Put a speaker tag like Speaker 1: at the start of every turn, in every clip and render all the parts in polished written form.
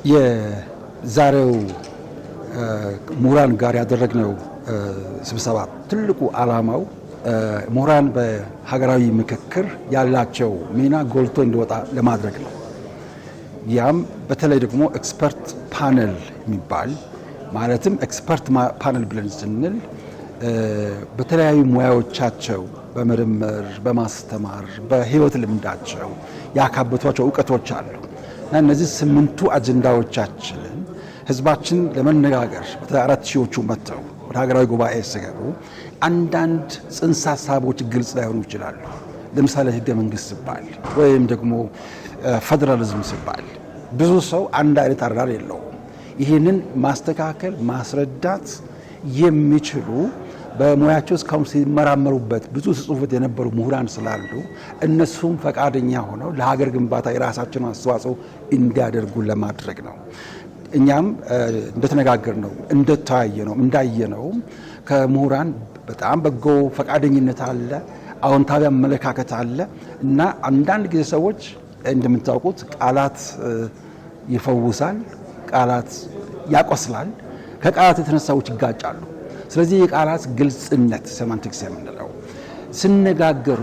Speaker 1: የዛሬው ምሁራን ጋር ያደረግነው ስብሰባ ትልቁ ዓላማው ምሁራን በሀገራዊ ምክክር ያላቸው ሚና ጎልቶ እንዲወጣ ለማድረግ ነው። ያም በተለይ ደግሞ ኤክስፐርት ፓነል የሚባል ማለትም ኤክስፐርት ፓነል ብለን ስንል በተለያዩ ሙያዎቻቸው በምርምር፣ በማስተማር፣ በህይወት ልምዳቸው ያካበቷቸው እውቀቶች አሉ እና እነዚህ 8ቱ አጀንዳዎቻችንን ህዝባችን ለመነጋገር በተለይ 4000ዎቹ መጥተው ወደ ሀገራዊ ጉባኤ ሲገቡ አንዳንድ ጽንሰ ሀሳቦች ግልጽ ላይሆኑ ይችላሉ። ለምሳሌ ህገ መንግስት ሲባል ወይም ደግሞ ፌደራሊዝም ሲባል ብዙ ሰው አንድ አይነት አራር የለውም። ይህንን ማስተካከል ማስረዳት የሚችሉ በሙያቸው እስካሁን ሲመራመሩበት ብዙ ጽሑፎች የነበሩ ምሁራን ስላሉ እነሱም ፈቃደኛ ሆነው ለሀገር ግንባታ የራሳቸውን አስተዋጽኦ እንዲያደርጉ ለማድረግ ነው። እኛም እንደተነጋገርነው እንደተወያየነው እንዳየነው ከምሁራን በጣም በጎ ፈቃደኝነት አለ፣ አዎንታዊ አመለካከት አለ እና አንዳንድ ጊዜ ሰዎች እንደምታውቁት ቃላት ይፈውሳል፣ ቃላት ያቆስላል፣ ከቃላት የተነሳ ሰዎች ይጋጫሉ። ስለዚህ የቃላት ግልጽነት ሴማንቲክስ የምንለው ሲነጋገሩ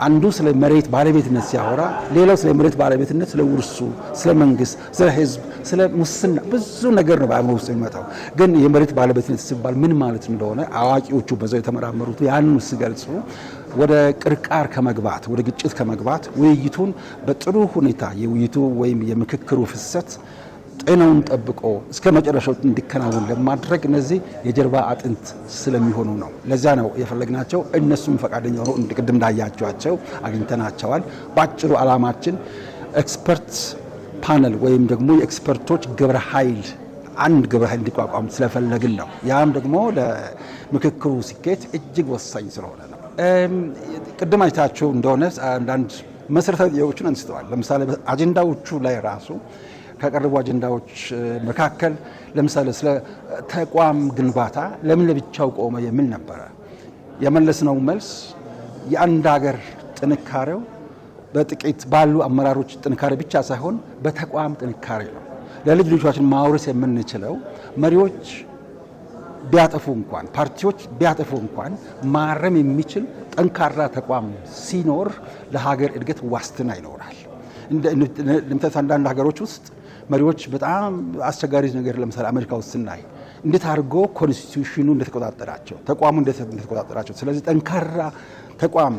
Speaker 1: አንዱ ስለ መሬት ባለቤትነት ሲያወራ ሌላው ስለ መሬት ባለቤትነት፣ ስለ ውርሱ፣ ስለ መንግስት፣ ስለ ህዝብ፣ ስለ ሙስና ብዙ ነገር ነው በአእምሮ ውስጥ የሚመጣው። ግን የመሬት ባለቤትነት ሲባል ምን ማለት እንደሆነ አዋቂዎቹ በዛው የተመራመሩት ያንን ሲገልጹ ወደ ቅርቃር ከመግባት ወደ ግጭት ከመግባት ውይይቱን በጥሩ ሁኔታ የውይይቱ ወይም የምክክሩ ፍሰት ጤናውን ጠብቆ እስከ መጨረሻው እንዲከናወን ለማድረግ እነዚህ የጀርባ አጥንት ስለሚሆኑ ነው። ለዚያ ነው የፈለግናቸው። እነሱም ፈቃደኛ ሆነው ቅድም እንዳያቸዋቸው አግኝተናቸዋል። በአጭሩ ዓላማችን ኤክስፐርት ፓነል ወይም ደግሞ የኤክስፐርቶች ግብረ ኃይል አንድ ግብረ ኃይል እንዲቋቋም ስለፈለግን ነው። ያም ደግሞ ለምክክሩ ስኬት እጅግ ወሳኝ ስለሆነ ነው። ቅድም አይታችሁ እንደሆነ አንዳንድ መሰረታዊ ጥያቄዎችን አንስተዋል። ለምሳሌ አጀንዳዎቹ ላይ ራሱ ከቀረቡ አጀንዳዎች መካከል ለምሳሌ ስለ ተቋም ግንባታ ለምን ለብቻው ቆመ የሚል ነበረ። የመለስነው መልስ የአንድ ሀገር ጥንካሬው በጥቂት ባሉ አመራሮች ጥንካሬ ብቻ ሳይሆን በተቋም ጥንካሬ ነው። ለልጅ ልጆቻችን ማውረስ የምንችለው መሪዎች ቢያጠፉ እንኳን ፓርቲዎች ቢያጠፉ እንኳን ማረም የሚችል ጠንካራ ተቋም ሲኖር ለሀገር እድገት ዋስትና ይኖራል። ለምሳሌ አንዳንድ ሀገሮች ውስጥ መሪዎች በጣም አስቸጋሪ ነገር ለምሳሌ አሜሪካ ውስጥ ስናይ እንዴት አድርጎ ኮንስቲቱሽኑ እንደተቆጣጠራቸው ተቋሙ እንደተቆጣጠራቸው። ስለዚህ ጠንካራ ተቋም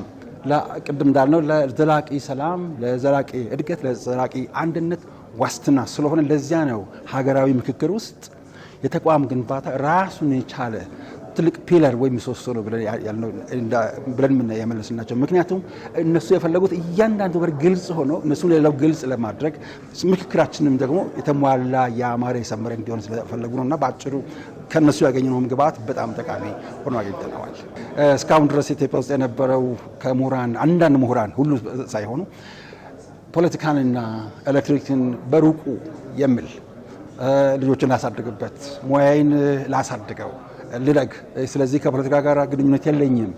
Speaker 1: ቅድም እንዳልነው ለዘላቂ ሰላም፣ ለዘላቂ እድገት፣ ለዘላቂ አንድነት ዋስትና ስለሆነ ለዚያ ነው ሀገራዊ ምክክር ውስጥ የተቋም ግንባታ ራሱን የቻለ ትልቅ ፒለር ወይም ምሰሶ ነው ብለን ያመለስናቸው። ምክንያቱም እነሱ የፈለጉት እያንዳንዱ ነገር ግልጽ ሆኖ እነሱ ሌላው ግልጽ ለማድረግ ምክክራችንም ደግሞ የተሟላ የአማረ የሰመረ እንዲሆን ስለፈለጉ ነውና በአጭሩ ከነሱ ያገኘነው ግብዓት በጣም ጠቃሚ ሆኖ አግኝተነዋል። እስካሁን ድረስ ኢትዮጵያ ውስጥ የነበረው ከምሁራን አንዳንድ ምሁራን ሁሉ ሳይሆኑ ፖለቲካንና ኤሌክትሪክን በሩቁ የሚል ልጆችን ላሳድግበት ሙያዬን ላሳድገው ልደግ ስለዚህ ከፖለቲካ ጋር ግንኙነት የለኝም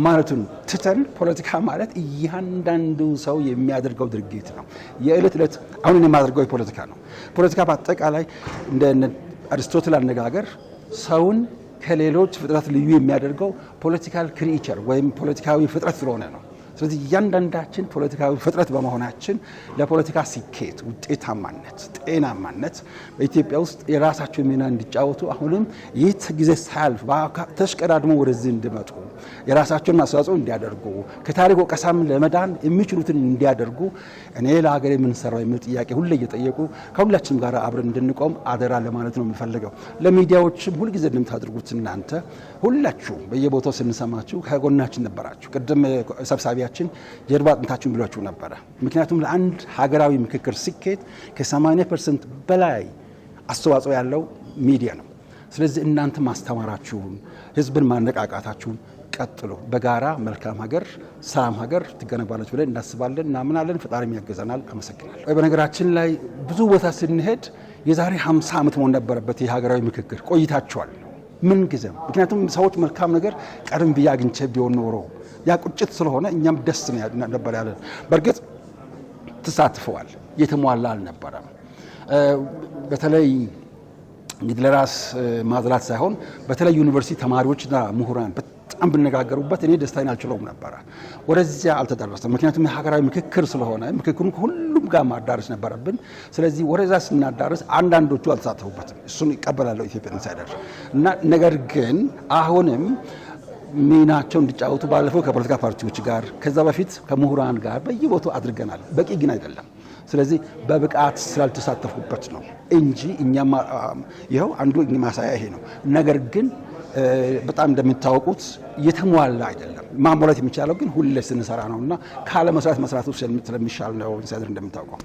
Speaker 1: ማለቱን ትተን ፖለቲካ ማለት እያንዳንዱ ሰው የሚያደርገው ድርጊት ነው። የዕለት ዕለት አሁን የማደርገው የፖለቲካ ነው። ፖለቲካ በአጠቃላይ እንደ አሪስቶትል አነጋገር ሰውን ከሌሎች ፍጥረት ልዩ የሚያደርገው ፖለቲካል ክሪኤቸር ወይም ፖለቲካዊ ፍጥረት ስለሆነ ነው። ስለዚህ እያንዳንዳችን ፖለቲካዊ ፍጥረት በመሆናችን ለፖለቲካ ስኬት፣ ውጤታማነት፣ ጤናማነት በኢትዮጵያ ውስጥ የራሳቸው ሚና እንዲጫወቱ አሁንም ይህ ጊዜ ሳያልፍ ተሽቀዳድሞ ወደዚህ እንዲመጡ የራሳቸውን አስተዋጽኦ እንዲያደርጉ ከታሪክ ወቀሳም ለመዳን የሚችሉትን እንዲያደርጉ እኔ ለሀገር የምንሰራው የሚል ጥያቄ ሁሌ እየጠየቁ ከሁላችንም ጋር አብረን እንድንቆም አደራ ለማለት ነው የምፈልገው። ለሚዲያዎችም ሁልጊዜ እንደምታደርጉት እናንተ ሁላችሁ በየቦታው ስንሰማችሁ ከጎናችን ነበራችሁ። ቅድም ሰብሳቢያችን ጀርባ አጥንታችሁን ብሏችሁ ነበረ። ምክንያቱም ለአንድ ሀገራዊ ምክክር ስኬት ከ80% በላይ አስተዋጽኦ ያለው ሚዲያ ነው። ስለዚህ እናንተ ማስተማራችሁን፣ ህዝብን ማነቃቃታችሁን ቀጥሉ። በጋራ መልካም ሀገር፣ ሰላም ሀገር ትገነባለች ብለን እናስባለን፣ እናምናለን። ፈጣሪም ያገዘናል። አመሰግናለሁ። በነገራችን ላይ ብዙ ቦታ ስንሄድ የዛሬ 50 ዓመት መሆን ነበረበት የሀገራዊ ምክክር። ቆይታችኋል ምን ጊዜም። ምክንያቱም ሰዎች መልካም ነገር ቀደም ብዬ አግኝቼ ቢሆን ኖሮ ያ ቁጭት ስለሆነ እኛም ደስ ነበር ያለን። በእርግጥ ተሳትፈዋል፣ የተሟላ አልነበረም። በተለይ እንግዲህ ለራስ ማዝላት ሳይሆን በተለይ ዩኒቨርሲቲ ተማሪዎችና ምሁራን በጣም ብነጋገሩበት እኔ ደስታዬን አልችለውም ነበር። ወደዚያ አልተደረሰም። ምክንያቱም ሀገራዊ ምክክር ስለሆነ ምክክሩን ሁሉም ጋር ማዳረስ ነበረብን። ስለዚህ ወደዛ ስናዳረስ አንዳንዶቹ አልተሳተፉበትም። እሱን ይቀበላለሁ ኢትዮጵያ ኢንሳይደር እና ነገር ግን አሁንም ሚናቸው እንዲጫወቱ ባለፈው ከፖለቲካ ፓርቲዎች ጋር ከዛ በፊት ከምሁራን ጋር በየቦታው አድርገናል። በቂ ግን አይደለም። ስለዚህ በብቃት ስላልተሳተፉበት ነው እንጂ እኛም ይኸው አንዱ ማሳያ ይሄ ነው። ነገር ግን በጣም እንደምታውቁት የተሟላ አይደለም። ማሟላት የሚቻለው ግን ሁሌ ስንሰራ ነውና ካለ መስራቱ ስለሚሻል ነው ኢንሳይደር እንደምታውቀው